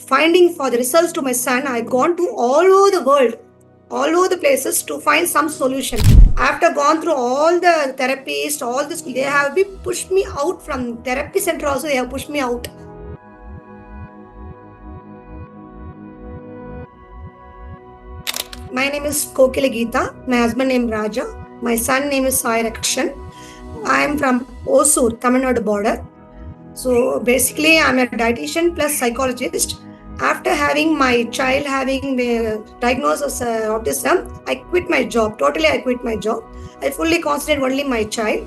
finding for the results to my son, I gone to all over the world, all over the places to find some solution. After gone through all the therapists, all this, they have been pushed me out from therapy center also, they have pushed me out. My name is Kokila Geeta, my husband name Raja, my son name is Sai Rakshan. I am from Osur, Tamil Nadu border. So basically, I'm a dietitian plus psychologist. After having my child having the diagnosis of autism, I quit my job. Totally, I quit my job. I fully concentrate only my child.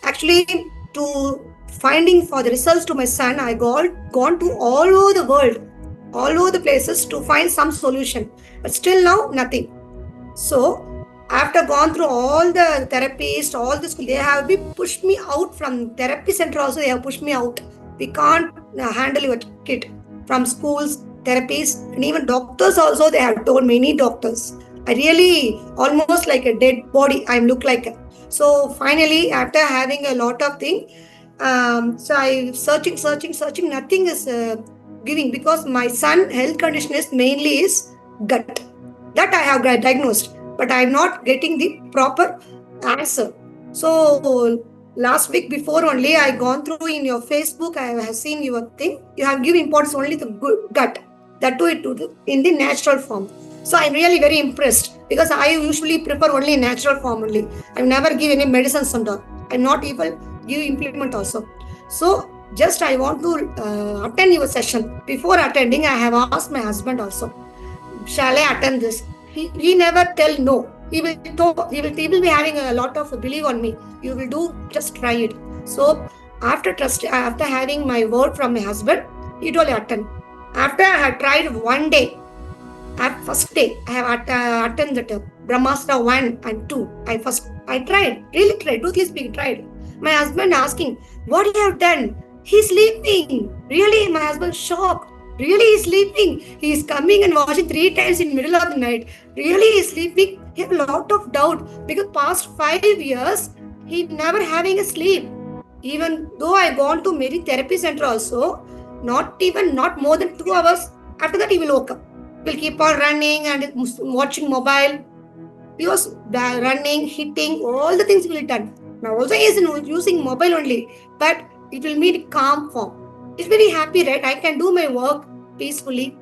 Actually, to finding for the results to my son, I gone to all over the world, all over the places to find some solution. But still now, nothing. So after gone through all the therapists, all this, they have been pushed me out from therapy center also, they have pushed me out. We can't handle your kid. From schools, therapies, and even doctors also, they have told, many doctors. I really almost like a dead body, I look like. So finally, after having a lot of things, so I searching, nothing is giving, because my son health condition is mainly is gut. That I have diagnosed, but I'm not getting the proper answer. So last week before only, I gone through in your Facebook, I have seen your thing. You have given importance only to gut. That too in the natural form. So I'm really very impressed, because I usually prefer only natural form only. I've never given any medicines and all. I'm not even give implement also. So just I want to attend your session. Before attending, I have asked my husband also, shall I attend this? He never tell no. He will be having a lot of belief on me. You will do, just try it. So after having my word from my husband, he told attend. After I had tried one day, at first day, I have attended Brahmastra 1 and 2. I tried, really tried, truthfully speaking, tried. My husband asking, what you have done? He's sleeping. Really, my husband shocked. Really, he's sleeping. He's coming and watching 3 times in middle of the night. Really, he's sleeping. He have a lot of doubt, because past 5 years, he never having a sleep. Even though I gone to many therapy center also, not more than 2 hours. After that, he will wake up. Will keep on running and watching mobile. He was running, hitting, all the things will be done. Now also he is using mobile only, but it will mean calm form. He's very happy, right? I can do my work peacefully.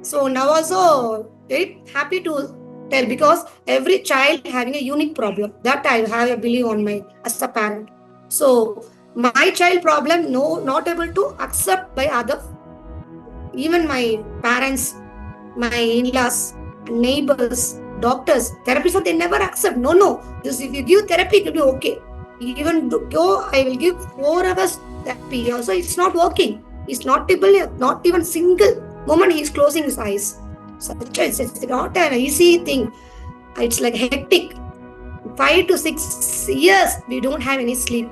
So now also very happy to tell, because every child having a unique problem. That I have a belief on my as a parent. So my child problem, no, not able to accept by others, even my parents, my in-laws, neighbors, doctors, therapists, they never accept. No. This, if you give therapy, it will be okay. Even though I will give 4 hours therapy, also it's not working. It's not able, not even single moment he's closing his eyes. So it's not an easy thing. It's like hectic. 5 to 6 years, we don't have any sleep.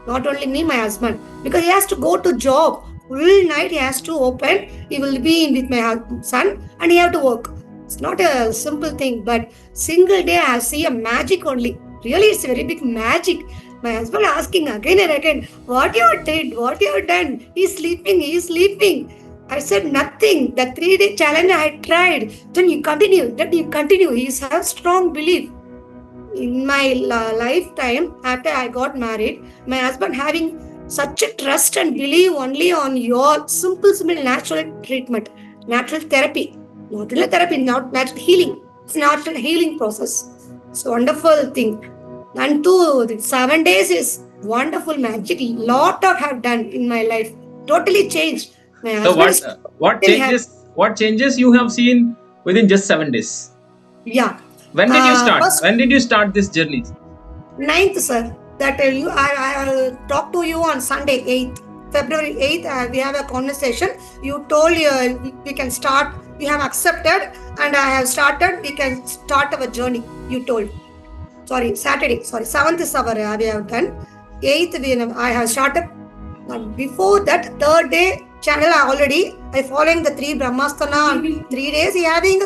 Not only me, my husband, because he has to go to job. Full night he has to open. He will be with my son and he have to work. It's not a simple thing, but single day I see a magic only. Really, it's a very big magic. My husband asking again and again, what you did, what you have done? He's sleeping. I said nothing. The 3-day challenge I had tried. Then you continue. He has strong belief. In my lifetime, after I got married, my husband having such a trust and belief only on your simple natural treatment, natural therapy. Not natural healing. It's natural healing process. It's a wonderful thing. And 7 days is wonderful magic. Lot of have done in my life. Totally changed. So what changes you have seen within just 7 days? Yeah. When did you start? When did you start this journey? 9th, sir. That I talked to you on Sunday, 8th. February 8th, we have a conversation. You told we can start. We have accepted and I have started. We can start our journey, you told. Saturday. 7th is our we have done. 8th, I have started. Before that, 3rd day channel, I following the 3 Brahmasthana. 3 days, he having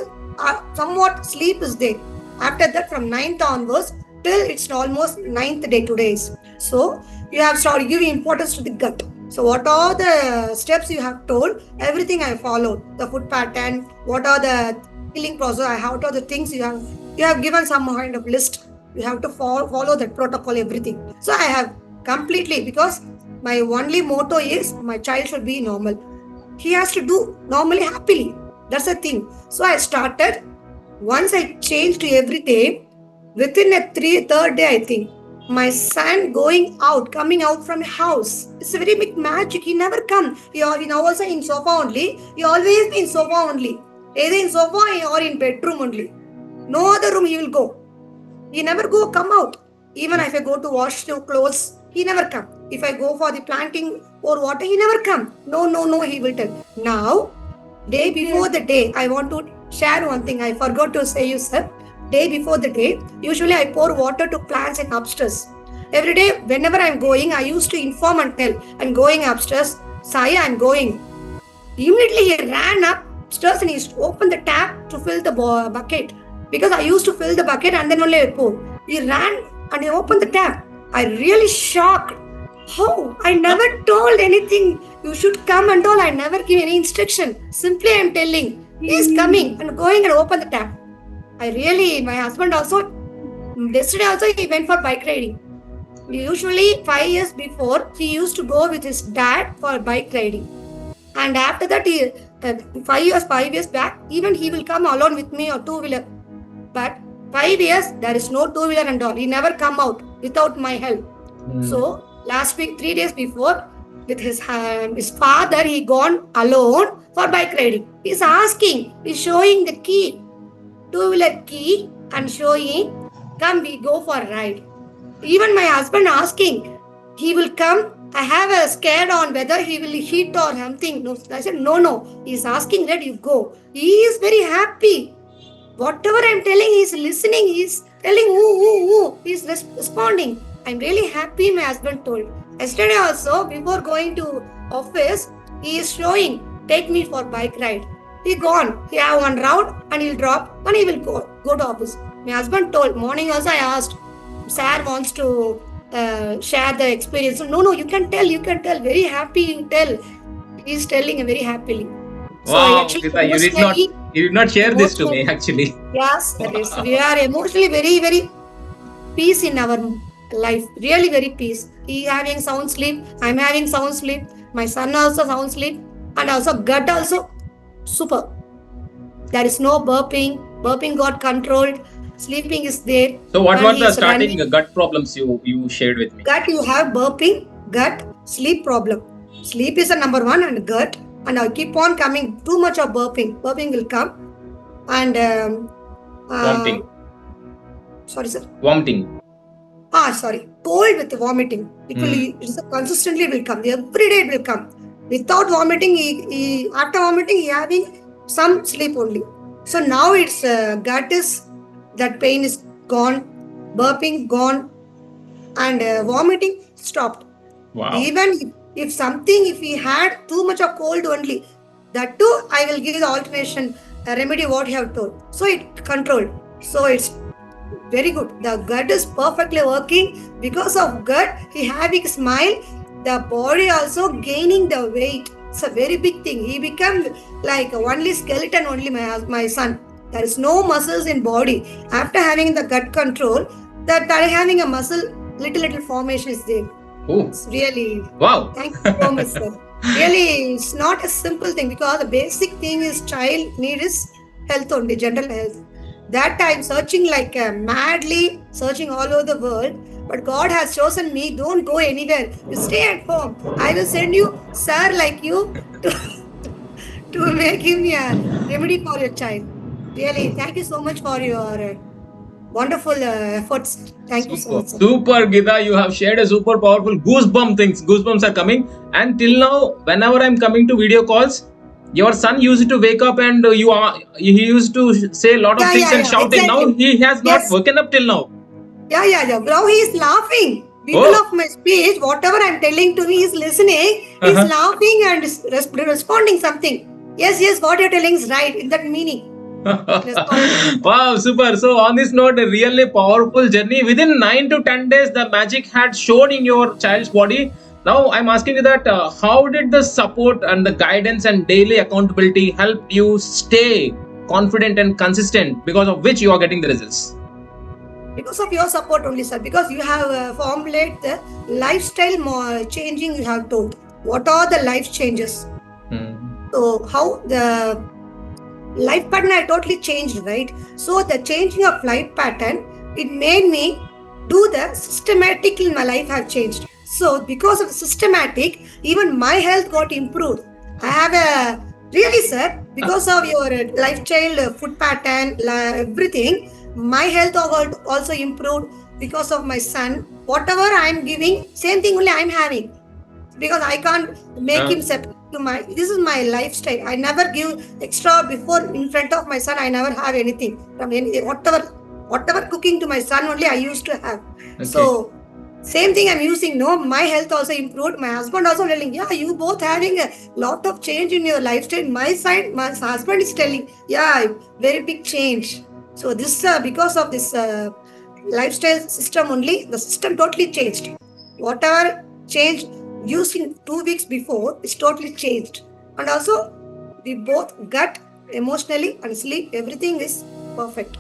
somewhat sleep is there. After that, from 9th onwards, till it's almost 9th day today. So, you have started giving importance to the gut. So what are the steps you have told? Everything I followed. The food pattern, what are the healing process, what are the things you have given some kind of list. You have to follow that protocol, everything. So I have completely, because my only motto is my child should be normal. He has to do normally happily. That's the thing. So I started. Once I changed every day, within a third day, I think, my son coming out from a house. It's a very big magic. He never come. He now also in sofa only. He always be in sofa only. Either in sofa or in bedroom only. No other room he will go. He never come out. Even if I go to wash the clothes, he never come. If I go for the planting or water, he never come. No, he will tell. Now, day before the day, I want to share one thing. I forgot to say you, sir. Day before the day, usually I pour water to plants in upstairs. Every day, whenever I'm going, I used to inform and tell, I'm going upstairs. Sai, I'm going. Immediately he ran upstairs and he opened the tap to fill the bucket. Because I used to fill the bucket and then only I pour. He ran and he opened the tap. I really shocked. How? I never told anything. You should come and all. I never give any instruction. Simply I'm telling. He is coming and going and open the tap. My husband also, yesterday also he went for bike riding. Usually 5 years before, he used to go with his dad for bike riding. And after that, 5 years back, even he will come alone with me or two-wheeler. But 5 years, there is no two-wheeler and all. He never come out without my help. So last week, 3 days before, with his father, he gone alone for bike riding. He's asking, he's showing the key, two-wheeler key, and showing, come, we go for a ride. Even my husband asking, he will come. I have a scared on whether he will hit or something. No, I said, no. He's asking, let you go. He is very happy. Whatever I'm telling, he's listening. He's telling, ooh. He's responding. I'm really happy, my husband told. Yesterday also, before going to office, he is showing, take me for bike ride. He gone. He have one route and he'll drop and he will go to office. My husband told, morning also I asked, sir wants to share the experience. No, you can tell. Very happy you tell. He's telling very happily. Wow, so Gita, you did not share this to me actually. Yes, we are emotionally very, very peace in our life. Really very peace. He having sound sleep. I'm having sound sleep. My son also sound sleep. And also gut also super. There is no burping. Burping got controlled. Sleeping is there. So what were the starting gut problems you shared with me? Gut, you have burping, gut, sleep problem. Sleep is the number one and gut. And I'll keep on coming. Too much of burping. Burping will come. And vomiting. Sorry, sir. Vomiting. Sorry. Cold with vomiting. It will consistently will come. Every day it will come. Without vomiting, after vomiting, he having some sleep only. So now it's gut is, that pain is gone, burping gone, and vomiting stopped. Wow. Even if he had too much of cold only, that too, I will give the alternation remedy what you have told. So it controlled. So it's very good. The gut is perfectly working. Because of gut, he having smile. The body also gaining the weight. It's a very big thing. He become like only skeleton only, my son. There is no muscles in body. After having the gut control, that having a muscle, little formation is there. Oh. It's really, wow. Thank you so much, sir. Really, it's not a simple thing, because the basic thing is child need is health only, general health. That time searching like madly, searching all over the world. But God has chosen me. Don't go anywhere. You stay at home. I will send you, sir, like you, to make him a remedy for your child. Really, thank you so much for your wonderful efforts. Thank you so much. Super, Gita. You have shared a super powerful goosebump things. Goosebumps are coming. And till now, whenever I'm coming to video calls, your son used to wake up and he used to say a lot of things and shouting. Exactly. Now he has not woken up till now. Yeah. Now he is laughing. People of my speech, whatever I'm telling to me, he's listening. He's laughing and responding something. Yes, what you're telling is right. In that meaning. Wow, super. So on this note, a really powerful journey. Within 9 to 10 days, the magic had showed in your child's body. Now I'm asking you that how did the support and the guidance and daily accountability help you stay confident and consistent, because of which you are getting the results? Because of your support only, sir. Because you have formulated the lifestyle changing. You have told what are the life changes. So how the life pattern I totally changed, right? So the changing of life pattern, it made me do the systematic in my life have changed. So because of the systematic, even my health got improved. I have a really, sir, because of your lifestyle, food pattern, everything, my health got also improved because of my son. Whatever I'm giving, same thing only I'm having. Because I can't make him separate to my. This is my lifestyle. I never give extra before in front of my son. I never have anything from any whatever cooking to my son only I used to have. Okay. So same thing I'm using. No, my health also improved. My husband also telling, yeah, you both having a lot of change in your lifestyle. My side, my husband is telling, yeah, very big change. So this because of this lifestyle system only, the system totally changed. Whatever changed using 2 weeks before is totally changed. And also we both gut emotionally and sleep, everything is perfect.